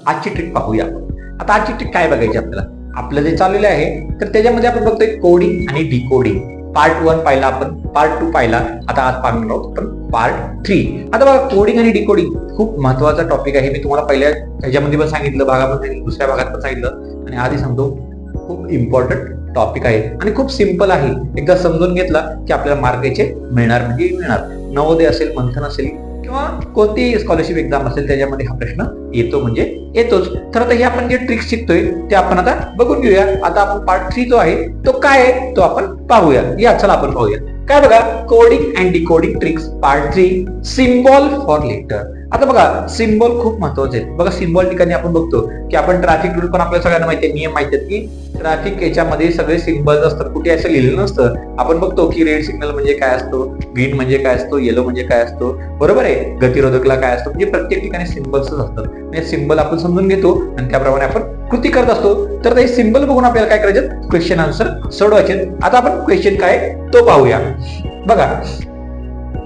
आजची ट्रिक पाहूया आपण. आता आजची ट्रिक काय बघायची आपल्याला, आपलं जे चाललेलं आहे तर त्याच्यामध्ये आपण बघतोय कोडिंग आणि डिकोडिंग. पार्ट 1 पाहिला आपण, पार्ट 2 पाहिला, आता आज पाहणार आहोत आपण पार्ट 3. आता बघा, कोडिंग आणि डिकोडिंग खूप महत्वाचा टॉपिक आहे. मी तुम्हाला पहिल्या ह्याच्यामध्ये पण सांगितलं, भागामध्ये दुसऱ्या भागात पण सांगितलं आणि आधी सांगतो, खूप इम्पॉर्टंट टॉपिक आहे आणि खूप सिंपल आहे. एकदा समजून घेतला की आपल्याला मार्क याचे मिळणार म्हणजे मिळणार. नवोदय असेल, मंथन असेल किंवा कोणतीही स्कॉलरशिप एक्झाम असेल त्याच्यामध्ये हा प्रश्न येतो म्हणजे येतोच. तर आता हे आपण जे ट्रिक्स शिकतोय ते आपण आता बघून घेऊया. आता आपण पार्ट 3 जो आहे तो काय आहे तो आपण पाहूया. या चला आपण पाहूया. काय बघा, coding and decoding tricks part 3, symbol for letter. आता बघा, सिम्बॉल खूप महत्वाचे आहेत. बघा, सिम्बॉल ठिकाणी आपण बघतो की आपण ट्रॅफिक रूल पण आपल्याला सगळ्यांना माहिती आहे, नियम माहिती आहेत की ट्रॅफिक याच्यामध्ये सगळे सिम्बल्स असतात. कुठे असं लिहिलेलं नसतं. आपण बघतो की रेड सिग्नल म्हणजे काय असतो, ग्रीन म्हणजे काय असतो, येलो म्हणजे काय असतो, बरोबर आहे, गतिरोधकला काय असतो, म्हणजे प्रत्येक ठिकाणी सिम्बल्सच असतात. हे सिम्बल आपण समजून घेतो आणि त्याप्रमाणे आपण कृती करत असतो. तर हे सिम्बल बघून आपल्याला काय करायचं, क्वेश्चन आन्सर सोडवायचे. आता आपण क्वेश्चन काय तो पाहूया. बघा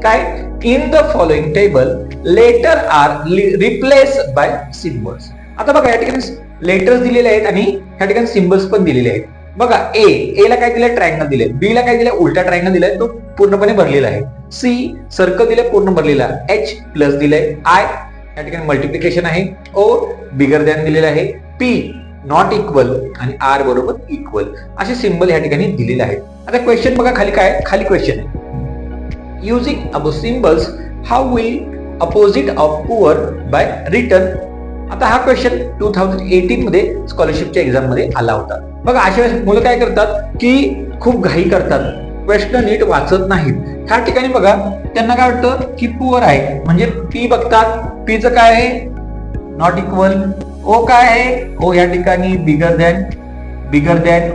काय, in the following table letter are replace by symbols. आता बघा, या ठिकाणी लेटर्स दिलेले आहेत आणि या ठिकाणी सिम्बल्स पण दिलेले आहेत. बघा, ए ला काय दिलंय, ट्रायंगल दिलंय. बी ला काय दिलंय, उलटा ट्रायंगल दिलाय, तो पूर्णपणे भरलेला आहे. सी सर्कल दिलंय, पूर्ण भरलेला. एच प्लस दिलंय. आय या ठिकाणी मल्टिप्लिकेशन आहे. ओ बिगर दॅन दिलेलं आहे. पी नॉट इक्वल आणि आर बरोबर इक्वल असे सिम्बल या ठिकाणी दिलेले आहेत. आता क्वेश्चन बघा खाली काय, खाली क्वेश्चन आहे, using above symbols how will opposite of poor by written. आता हा क्वेश्चन 2018 मध्ये स्कॉलरशिपच्या एक्झाम मध्ये आला होता. बघा, अशा वेळेस मुलं काय करतात की खूप घाई करतात, प्रश्न नीट वाचत नाहीत. ह्या ठिकाणी बघा, त्यांना काय वाटतं की पुअर आहे म्हणजे पी बघतात, पीचं काय आहे, नॉट इक्वल. ओ काय आहे, ओ या ठिकाणी बिगर दॅन.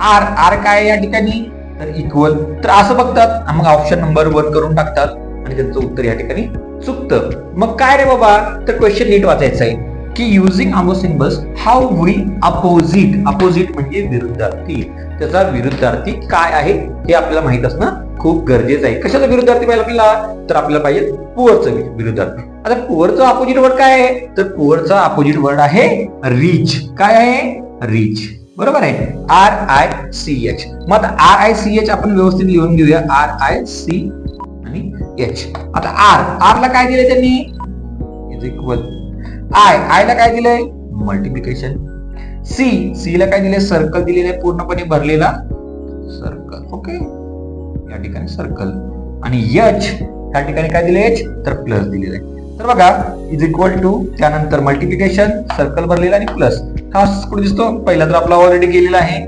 आर काय आहे या ठिकाणी, तर इक्वल. तर असं बघतात, मग ऑप्शन नंबर 1 करून टाकतात आणि त्यांचं उत्तर या ठिकाणी चुकतं. मग काय रे बाबा, तर क्वेश्चन नीट वाचायचं आहे की using above symbols how we opposite म्हणजे विरुद्धार्थी, त्याचा विरुद्धार्थी काय आहे हे आपल्याला माहित असणं खूप गरजेचं आहे. कशाचा विरुद्धार्थी पाहिजे आपल्याला, तर आपल्याला पाहिजे पुअरचं विरुद्धार्थी. आता पुअरचं अपोजिट वर्ड काय आहे, तर पुअरचा अपोजिट वर्ड आहे रिच. काय आहे, रिच, बरोबर आहे. RICH. मग RICH आपण व्यवस्थित लिहून घेऊया, RIC आणि H. आता आर ला काय दिलंय त्यांनी, इज इक्वल. आय ला काय दिलंय, मल्टिप्लिकेशन. सी ला काय दिलंय, सर्कल दिलेलं आहे, पूर्णपणे भरलेला सर्कल. ओके, या ठिकाणी सर्कल. आणि H या ठिकाणी काय दिलंय, H तर प्लस दिलेलं आहे. तर बघा, इज इक्वल टू, त्यानंतर मल्टिप्लिकेशन, सर्कल भरलेला आणि प्लस. हा कुठे दिसतो, पहिला तर आपला ऑलरेडी गेलेला आहे.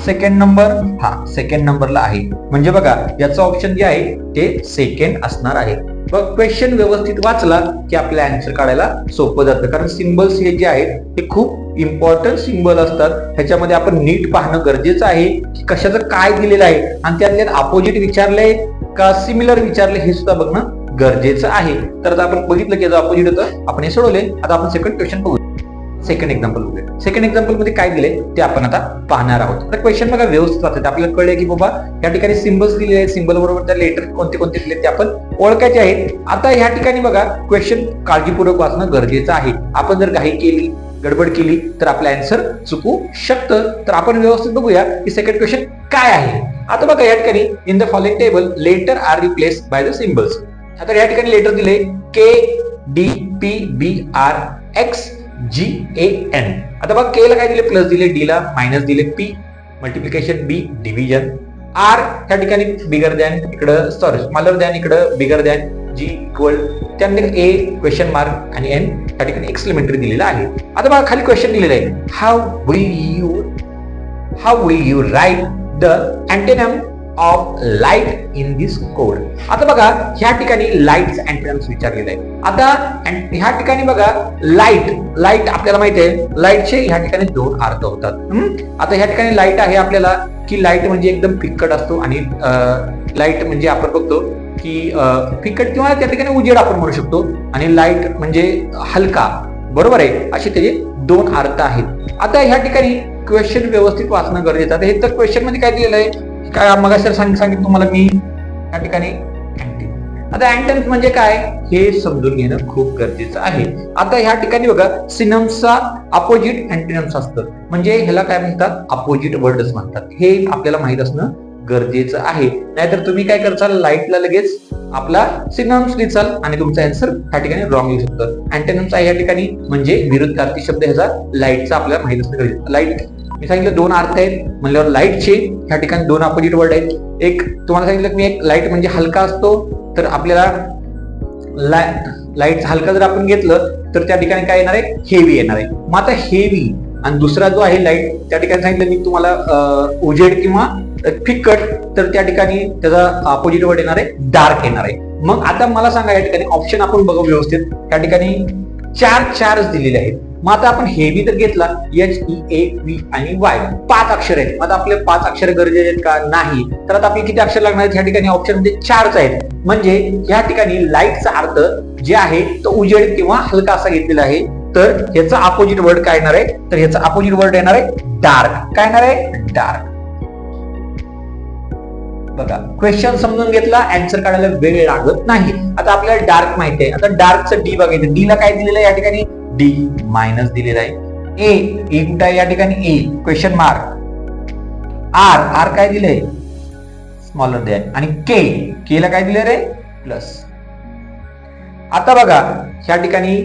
सेकंड नंबर, हा सेकंड नंबरला आहे. म्हणजे बघा, याचा ऑप्शन जे आहे ते सेकंड असणार आहे. बघ, क्वेश्चन व्यवस्थित वाचला की आपल्या आन्सर काढायला सोपं जातं. कारण सिम्बल्स हे जे आहेत ते खूप इम्पॉर्टंट सिम्बल असतात. ह्याच्यामध्ये आपण नीट पाहणं गरजेचं आहे की कशाचं काय दिलेलं आहे आणि त्यातल्या अपोजिट विचारलंय का सिमिलर विचारले हे सुद्धा बघणं गरजेचं आहे. तर आता आपण बघितलं की अपोजिट होतं, आपण हे सोडवले. आता आपण सेकंड क्वेश्चन बघू, सेकंड एक्झाम्पल बघूया. सेकंड एक्झाम्पल मध्ये काय दिले ते आपण आता पाहणार आहोत. तर क्वेश्चन बघा व्यवस्थित वाचायचं. आपल्याला कळले की बाबा या ठिकाणी सिम्बल्स दिलेले आहेत, सिम्बल बरोबर त्या लेटर कोणते कोणते दिले ते आपण ओळखायचे आहेत. आता या ठिकाणी बघा, क्वेश्चन काळजीपूर्वक वाचणं गरजेचं आहे. आपण जर घाई केली, गडबड केली तर आपलं आन्सर चुकू शकतं. तर आपण व्यवस्थित बघूया की सेकंड क्वेश्चन काय आहे. आता बघा, या ठिकाणी in the following table letter are replace by the symbols. आता या ठिकाणी लेटर दिले KDPBRXGAN. आता बघा, के ला काय दिले, प्लस दिले, डी ला मायनस दिले, पी मल्टिप्लिकेशन, बी डिव्हिजन, आर या ठिकाणी बिगर दॅन, इकडं सॉरी स्मॉलर दॅन, इकडं बिगर दॅन, जी इक्वल, त्यानंतर ए क्वेश्चन मार्क आणि एन या ठिकाणी एक्सक्लेमेटरी दिलेला आहे. आता बघा, खाली क्वेश्चन दिलेला आहे, how will you write the antonym of light in this code. आता बघा, ह्या ठिकाणी लाईट्स अँटेनम्स विचारलेले आहे. आता ह्या ठिकाणी बघा, लाईट आपल्याला माहिती आहे, लाईटचे ह्या ठिकाणी 2 अर्थ होतात. आता ह्या ठिकाणी लाईट आहे आपल्याला की लाईट म्हणजे एकदम फिक्कट असतो आणि लाईट म्हणजे आपण बघतो की फिक्कट किंवा त्या ठिकाणी उजेड आपण म्हणू शकतो, आणि लाईट म्हणजे हलका, बरोबर आहे. असे त्याचे 2 अर्थ आहेत. आता ह्या ठिकाणी क्वेश्चन व्यवस्थित वाचणं गरजेचं आहे. हे तर क्वेश्चन मध्ये काय दिलेलं आहे, काय मग सर सांगितलं तुम्हाला मी, या ठिकाणी आता अँटोनिम्स म्हणजे काय हे समजून घेणं खूप गरजेचं आहे. आता ह्या ठिकाणी बघा सिनोनिम्सचा अपोजिट अँटोनिम्स असतं, म्हणजे ह्याला काय म्हणतात अपोजिट वर्ड्स म्हणतात. हे आपल्याला माहित असणं गरजेचं आहे. नाहीतर तुम्ही काय करताल लाईटला लगेच आपला सिनोनिम्स लिहिचाल आणि तुमचा आन्सर ह्या ठिकाणी रॉंग येऊ शकतं. अँटोनिम्स आहे या ठिकाणी म्हणजे विरुद्धार्थी शब्द, ह्याचा लाईटचा आपल्याला माहित असणं गरजेचं. लाईट मी सांगितलं दोन अर्थ आहेत म्हणल्यावर लाईटचे ह्या ठिकाणी दोन अपोजिट वर्ड आहेत. एक तुम्हाला सांगितलं मी एक लाईट म्हणजे हलका असतो, तर आपल्याला लाईट हलका जर आपण घेतलं तर त्या ठिकाणी काय येणार आहे हेवी येणार आहे. मग आता हेवी आणि दुसरा जो आहे लाईट त्या ठिकाणी सांगितलं मी तुम्हाला उजेड किंवा फिकट, तर त्या ठिकाणी त्याचा अपोजिट वर्ड येणार आहे डार्क येणार आहे. मग आता मला सांगा या ठिकाणी ऑप्शन आपण बघू व्यवस्थित, त्या ठिकाणी चार्ज दिलेले आहेत. मग आता आपण हेवी तर घेतला HEAV आणि Y 5 अक्षर आहेत. मग आता आपले 5 अक्षर गरजेचे आहेत का नाही, तर आता आपले किती अक्षर लागणार आहेत ह्या ठिकाणी ऑप्शन मध्ये 4च आहेत. म्हणजे ह्या ठिकाणी लाईटचा अर्थ जे आहे तो उजेड किंवा हलका असा घेतलेला आहे. तर ह्याचा अपोजिट वर्ड काय येणार आहे, तर ह्याचा अपोजिट वर्ड येणार आहे डार्क. काय येणार आहे डार्क. बघा क्वेश्चन समजून घेतला, आन्सर काढायला वेळ लागत नाही. आता आपल्याला डार्क माहिती आहे. आता डार्कचं डी बघायचं, डी ला काय दिलेलं आहे या ठिकाणी डी मायनस दिलेला आहे. ए कुठं आहे या ठिकाणी ए क्वेश्चन मार्क. आर काय दिलंय स्मॉलर दॅन आणि के ला काय दिलं रे प्लस. आता बघा ह्या ठिकाणी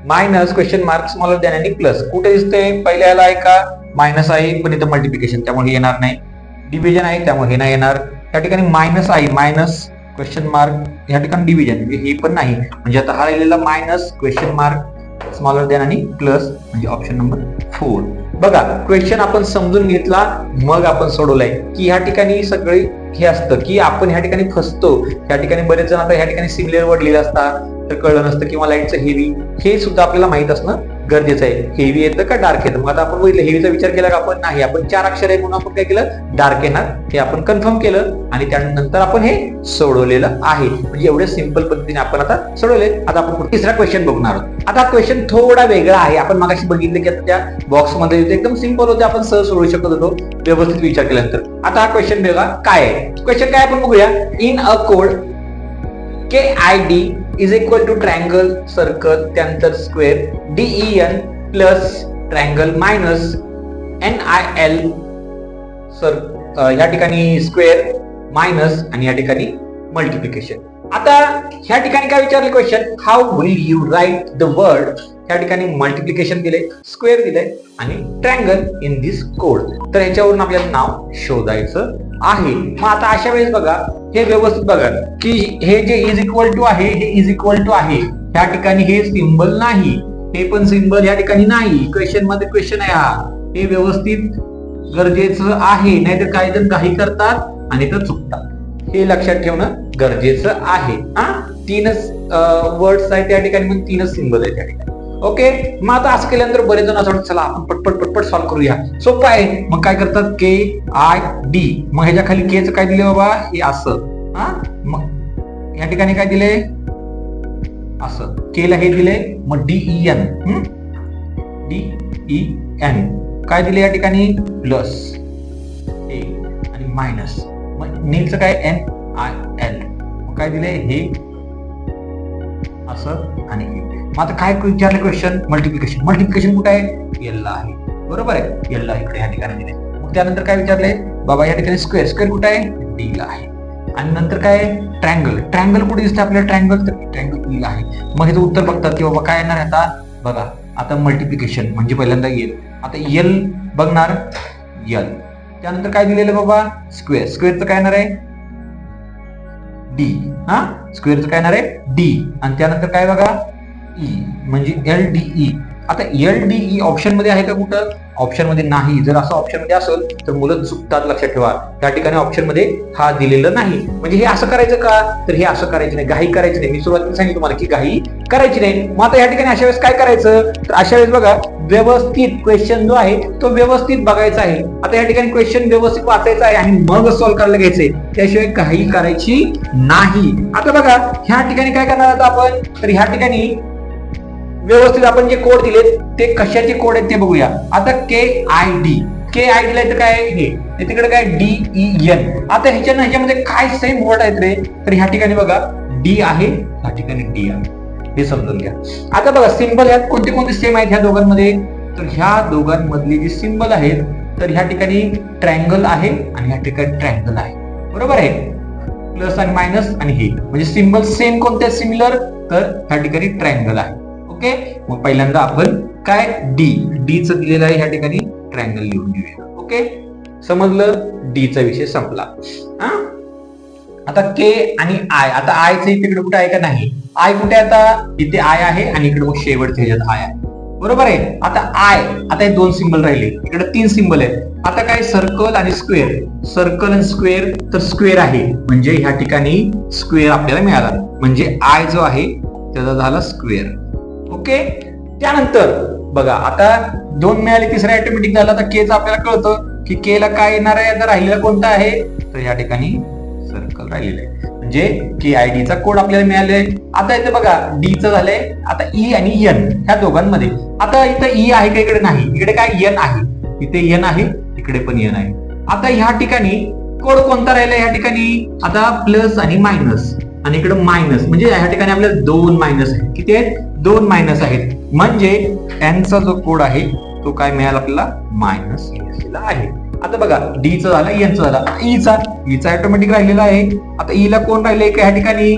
minus question mark smaller than आणि प्लस कुठे दिसतंय, पहिल्या याला आहे का मायनस आहे पण इथं मल्टिप्लिकेशन त्यामुळे येणार नाही. डिव्हिजन आहे त्यामुळे हे नाही येणार. या ठिकाणी मायनस आहे मायनस क्वेश्चन मार्क या ठिकाणी डिव्हिजन म्हणजे हे पण नाही. म्हणजे आता हा राहिलेला minus question mark smaller than आणि प्लस म्हणजे ऑप्शन नंबर 4. बघा क्वेश्चन आपण समजून घेतला मग आपण सोडवलाय की ह्या ठिकाणी सगळे हे असतं की आपण ह्या ठिकाणी फसतो. ह्या ठिकाणी बरेच जण आता ह्या ठिकाणी सिमिलर वर्ड लिहिलं असतात तर कळलं नसतं, किंवा लाईटचं हेवी हे सुद्धा आपल्याला माहित असणं गरजेचं आहे. हेवी येतं का डार्क येतं. मग आता आपण बघितलं हेवीचा विचार केला का आपण नाही, आपण 4 अक्षर आहे म्हणून आपण काय केलं डार्क येणार हे आपण कन्फर्म केलं आणि त्यानंतर आपण हे सोडवलेलं आहे. म्हणजे एवढ्या सिंपल पद्धतीने आपण आता सोडवले. आता आपण तिसरा क्वेश्चन बघणार आहोत. आता क्वेश्चन थोडा वेगळा आहे. आपण मगाशी बघितलं की आता त्या बॉक्स मध्ये एकदम सिंपल होते, आपण सहज सोडवू शकत होतो व्यवस्थित विचार केल्यानंतर. आता हा क्वेश्चन वेगळा काय आहे, क्वेश्चन काय आपण बघूया. In a code KID is equal to triangle, circle, त्यानंतर square, DEN plus triangle minus NIL ह्या ठिकाणी स्क्वेअर मायनस आणि या ठिकाणी मल्टिप्लिकेशन. आता ह्या ठिकाणी काय विचारले question, how will you write the word. ह्या ठिकाणी मल्टिप्लिकेशन दिले, स्क्वेअर दिले आणि ट्रायंगल इन दिस कोड. तर ह्याच्यावरून आपल्याला नाव शोधायचं आहे. मग आता अशा वेळेस बघा हे व्यवस्थित बघा की हे जे इज इक्वल टू आहे हे इज इक्वल टू आहे. ह्या ठिकाणी हे सिंबल नाही, हे पण सिंबल या ठिकाणी नाही. क्वेश्चन मध्ये क्वेश्चन आहे हा, हे व्यवस्थित गरजेचं आहे. नाहीतर काही जण काही करतात आणि तर चुकतात. हे लक्षात ठेवणं गरजेचं आहे. हा 3च वर्ड्स आहेत त्या ठिकाणी, मग 3च सिंबल आहेत त्या ठिकाणी. ओके. मग आता असं केल्यानंतर बरेच जण असं चला आपण पटपट सॉल्व्ह करूया, सोपं आहे. मग काय करतात KID, मग ह्याच्या खाली केचं काय दिले बाबा हे असं. हा मग या ठिकाणी काय दिले असं, केला हे दिले. मग DEN काय दिले या ठिकाणी प्लस ए आणि मायनस. मग नीलचं काय NIL, मग काय दिले हे असं आणि हे. मग आता काय विचारलं क्वेश्चन मल्टिप्लिकेशन. मल्टिप्लिकेशन कुठे आहे एल ला आहे, बरोबर आहे एल ला इकडे या ठिकाणी दिले. मग त्यानंतर काय विचारलंय बाबा या ठिकाणी स्क्वेअर कुठे आहे डी ला आहे. आणि नंतर काय ट्रायंगल कुठे दिसतं आपल्याला ट्रायंगल, तर ट्रायंगल डी ला आहे. मग ह्याचं उत्तर बघतात की बाबा काय येणार आता बघा. आता मल्टिप्लिकेशन म्हणजे पहिल्यांदा येईल, आता एल बघणार एल. त्यानंतर काय दिलेलं बाबा स्क्वेअरचं काय येणार आहे डी. हा स्क्वेअरचं काय येणार आहे डी. आणि त्यानंतर काय बघा ई म्हणजे LDE. आता LDE ऑप्शन मध्ये आहे का कुठं, ऑप्शन मध्ये नाही. जर असं ऑप्शन मध्ये असेल तर मुलं चुकतात, लक्षात ठेवा. त्या ठिकाणी ऑप्शन मध्ये हा दिलेलं नाही. म्हणजे हे असं करायचं का, तर हे असं करायचं नाही, घाई करायची नाही. मी सुरुवातीला सांगितलं तुम्हाला की घाई करायची नाही. मग आता या ठिकाणी अशा वेळेस काय करायचं, तर अशा वेळेस बघा व्यवस्थित क्वेश्चन जो आहे तो व्यवस्थित बघायचा आहे. आता या ठिकाणी क्वेश्चन व्यवस्थित वाचायचा आहे आणि मग सॉल्व्ह करायला घ्यायचंय, त्याशिवाय घाई करायची नाही. आता बघा ह्या ठिकाणी काय करणार आता आपण, तर ह्या ठिकाणी व्यवस्थित आपण जे कोड दिलेत ते कशाचे कोड आहेत ते बघूया. आता KID ला इथं काय हे, तिकडे काय DEN. आता ह्याच्यामध्ये काय सेम वर्ड आहेत रे, तर ह्या ठिकाणी बघा डी आहे, या ठिकाणी डी आहे, हे समजून घ्या. आता बघा सिंबल ह्यात कोणते कोणते सेम आहेत ह्या दोघांमध्ये, तर ह्या दोघांमधले जे सिंबल आहेत तर ह्या ठिकाणी ट्रायंगल आहे आणि ह्या ठिकाणी ट्रायंगल आहे, बरोबर आहे. प्लस आणि मायनस आणि हे म्हणजे सिंबल सेम कोणते सिमिलर, तर ह्या ठिकाणी ट्रायंगल आहे. ओके, मग पहिल्यांदा आपण काय डी च दिलेलं आहे, ह्या ठिकाणी ट्रायंगल लिहून घेऊया. ओके, समजलं, डी चा विषय संपला. आता के आणि आय, आता आय च इकडे कुठे आहे का नाही, आय कुठे आता इथे आय आहे आणि इकडे मग शेवटच्या ह्याच्यात आय आहे, बरोबर आहे. आता आय, आता हे दोन सिंबल राहिले, इकडे तीन सिंबल आहेत. आता काय सर्कल आणि स्क्वेअर, सर्कल आणि स्क्वेअर, तर स्क्वेअर आहे म्हणजे ह्या ठिकाणी स्क्वेअर आपल्याला मिळाला, म्हणजे आय जो आहे त्याचा झाला स्क्वेअर. ओके, त्यानंतर बघा आता दोन मिळाले, तिसरा ऑटोमॅटिक झाला. आता के चं आपल्याला कळतं की के ला काय येणार आहे, आता राहिलेला कोणता आहे, तर या ठिकाणी सर्कल राहिलेलं आहे, म्हणजे के आय डी चा कोड आपल्याला मिळाले. आता इथे बघा डी चं झालंय, आता ई आणि एन ह्या दोघांमध्ये, आता इथं ई आहे का, इकडे नाही, इकडे काय एन आहे, इथे एन आहे, इकडे पण एन आहे. आता ह्या ठिकाणी कोड कोणता राहिला, ह्या ठिकाणी आता प्लस आणि मायनस आणि इकडे मायनस, म्हणजे ह्या ठिकाणी आपल्याला दोन मायनस आहेत. किती आहेत, दोन मायनस आहेत, म्हणजे एनचा जो कोड आहे तो काय मिळाला आपल्याला, मायनस आहे. आता बघा डी चा झाला, एन चा झाला, ई चा ऑटोमॅटिक राहिलेला आहे. आता ई ला कोण राहिले का, ह्या ठिकाणी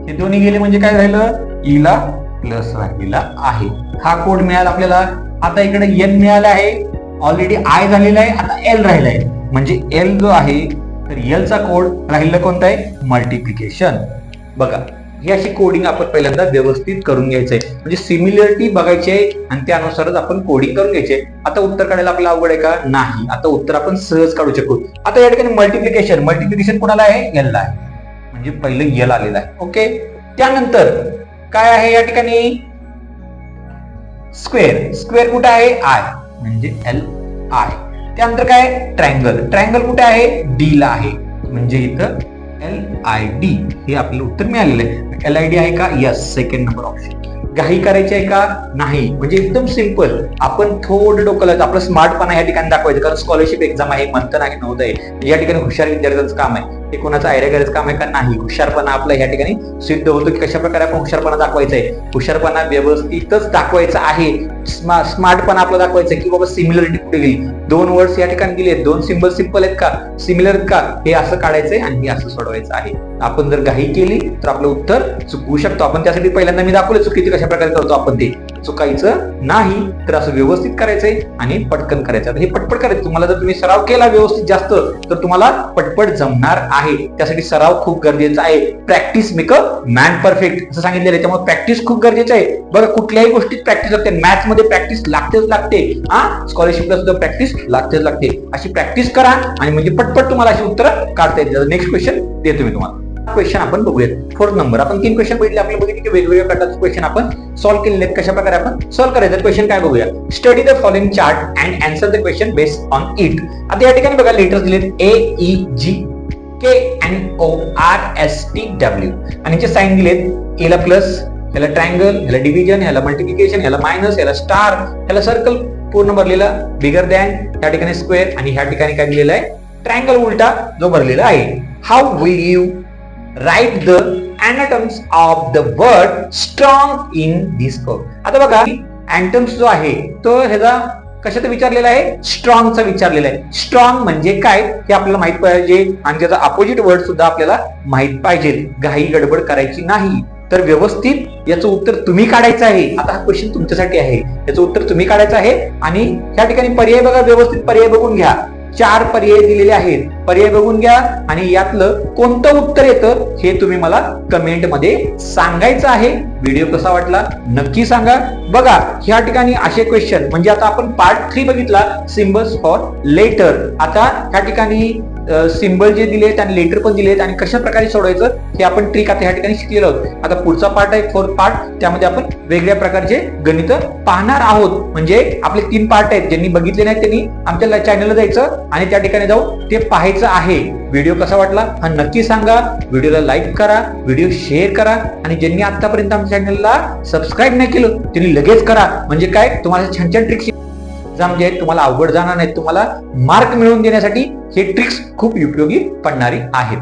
हे दोन्ही गेले म्हणजे काय राहिलं, ई ला प्लस राहिलेला आहे, हा कोड मिळाला आपल्याला. आता इकडे एन मिळाला आहे, ऑलरेडी आय झालेला आहे, आता एल राहिला आहे, म्हणजे एल जो आहे तर एल चा कोड राहिलेला कोणता आहे, मल्टिप्लिकेशन. बघा ही अशी कोडिंग आपण पहिल्यांदा व्यवस्थित करून घ्यायचंय, म्हणजे सिमिलरिटी बघायची आहे आणि त्यानुसारच आपण कोडिंग करून घ्यायचे. आता उत्तर काढायला आपल्याला अवघड आहे का, नाही, आता उत्तर आपण सहज काढू शकू. आता या ठिकाणी मल्टिप्लिकेशन कोणाला आहे, एल ला आहे, म्हणजे पहिलं एल आलेला आहे. ओके, त्यानंतर काय आहे या ठिकाणी, स्क्वेअर कुठे आहे, आय, म्हणजे एल आय. त्यानंतर काय, ट्रायंगल कुठे आहे, डी ला आहे, म्हणजे इथं LID हे आपलं उत्तर मिळालेलं आहे. LID आहे का, यस, सेकंड नंबर ऑप्शन. घाई करायची आहे का, नाही, म्हणजे एकदम सिंपल. आपण थोडं डोकं लावायचं, आपलं स्मार्टपणा या ठिकाणी दाखवायचं, कारण स्कॉलरशिप एक्झाम आहे, मंथन आहे, नवोदय, या ठिकाणी हुशार विद्यार्थ्यांचं काम आहे. हे कोणाचं आयडिया करायचं काम आहे का, नाही, हुशारपणा आपला या ठिकाणी सिद्ध होतो की कशा प्रकारे आपण हुशारपणा दाखवायचा आहे. हुशारपणा व्यवस्थितच दाखवायचा आहे, स्मार्टपणा आपला दाखवायचा की बाबा सिमिलरिटी कुठे गेली, दोन वर्ड्स या ठिकाणी दिले, दोन सिंबल सिंपल आहेत का, सिमिलर आहेत का, हे असं काढायचंय आणि हे असं सोडवायचं आहे. आपण जर घाई केली तर आपलं उत्तर चुकवू शकतो. आपण त्यासाठी पहिल्यांदा मी दाखवलं चुकीचं कशा प्रकारे करतो आपण, ते चुकायचं नाही, तर असं व्यवस्थित करायचंय आणि पटकन करायचं. हे पटपट करायचं. तुम्हाला जर तुम्ही सराव केला व्यवस्थित जास्त तर तुम्हाला पटपट जमणार आहे. त्यासाठी सराव खूप गरजेचा आहे. Practice make a man perfect असं सांगितलेलं आहे, त्यामुळे प्रॅक्टिस खूप गरजेचं आहे. बघा कुठल्याही गोष्टीत प्रॅक्टिस लागते, मॅथ्स मध्ये प्रॅक्टिस लागते, स्कॉलरशिपला सुद्धा प्रॅक्टिस लागते. अशी प्रॅक्टिस करा आणि म्हणजे पटपट तुम्हाला अशी उत्तरं काढता येतील. नेक्स्ट क्वेश्चन देतो मी तुम्हाला. क्वेश्चन आपण बघूयात. 4th number. आपण 3 क्वेश्चन बघितले, आपल्याला बघितले की वेगवेगळ्या प्रकारचे क्वेश्चन आपण सॉल्व्ह केलेले आहेत. कशा प्रकारे आपण सॉल्व्ह करायचं क्वेश्चन काय बघूया. Study the following chart and answer the question based on it. आता या ठिकाणी बघा लेटर्स दिलेत AEGKNORSTW आणि जे साइन दिलेत, एला प्लस, याला ट्रायंगल, याला डिव्हिजन, याला मल्टिप्लिकेशन, याला मायनस, याला स्टार, याला सर्कल पूर्ण भरलेला, बिगर दॅन, या ठिकाणी स्क्वेअर आणि ह्या ठिकाणी काय दिलेलं आहे, ट्रायंगल उलटा जो भरलेला आहे. How will you write the antonyms of the word strong in this curve. आता बघा ऍटम्स जो आहे तो ह्याचा कशाचा विचारलेला आहे, स्ट्रॉंगचा विचारलेला आहे. स्ट्रॉंग म्हणजे काय हे आपल्याला माहित पाहिजे आणि त्याचा अपोजिट वर्ड सुद्धा आपल्याला माहित पाहिजे. घाई गडबड करायची नाही. तर व्यवस्थित याचं उत्तर तुम्ही काढायचं आहे. आता हा क्वेश्चन तुमच्यासाठी आहे, याचं उत्तर तुम्ही काढायचं आहे आणि या ठिकाणी पर्याय बघा, व्यवस्थित पर्याय बघून घ्या. 4 पर्याय दिलेले आहेत, पर्याय बघून घ्या आणि यातलं कोणतं उत्तर येतं हे तुम्ही मला कमेंट मध्ये सांगायचं आहे. व्हिडिओ कसा वाटला नक्की सांगा. बघा ह्या ठिकाणी असे क्वेश्चन, म्हणजे आता आपण पार्ट 3 बघितला, सिम्बल्स फॉर लेटर. आता ह्या ठिकाणी सिम्बल जे दिलेत आणि लेटर पण दिलेत आणि कशा प्रकारे सोडवायचं हे आपण ट्रिक आता ह्या ठिकाणी शिकलेलो आहोत. आता पुढचा पार्ट आहे 4th पार्ट, त्यामध्ये आपण वेगळ्या प्रकारचे गणित पाहणार आहोत. म्हणजे आपले 3 पार्ट आहेत, ज्यांनी बघितले नाहीत त्यांनी आमच्या चॅनलला जायचं आणि त्या ठिकाणी जाऊन ते पाहायचं आहे. व्हिडिओ कसा वाटला हा नक्की सांगा. व्हिडिओला लाईक करा, व्हिडिओ शेअर करा आणि ज्यांनी आतापर्यंत आमच्या चॅनलला सबस्क्राईब नाही केलं त्यांनी लगेच करा. म्हणजे काय, तुम्हाला छान छान ट्रिक्स एक्झाम जे आहेत तुम्हाला अवघड जाणार नाहीत. तुम्हाला मार्क मिळवून देण्यासाठी हे ट्रिक्स खूप उपयोगी पडणारी आहेत.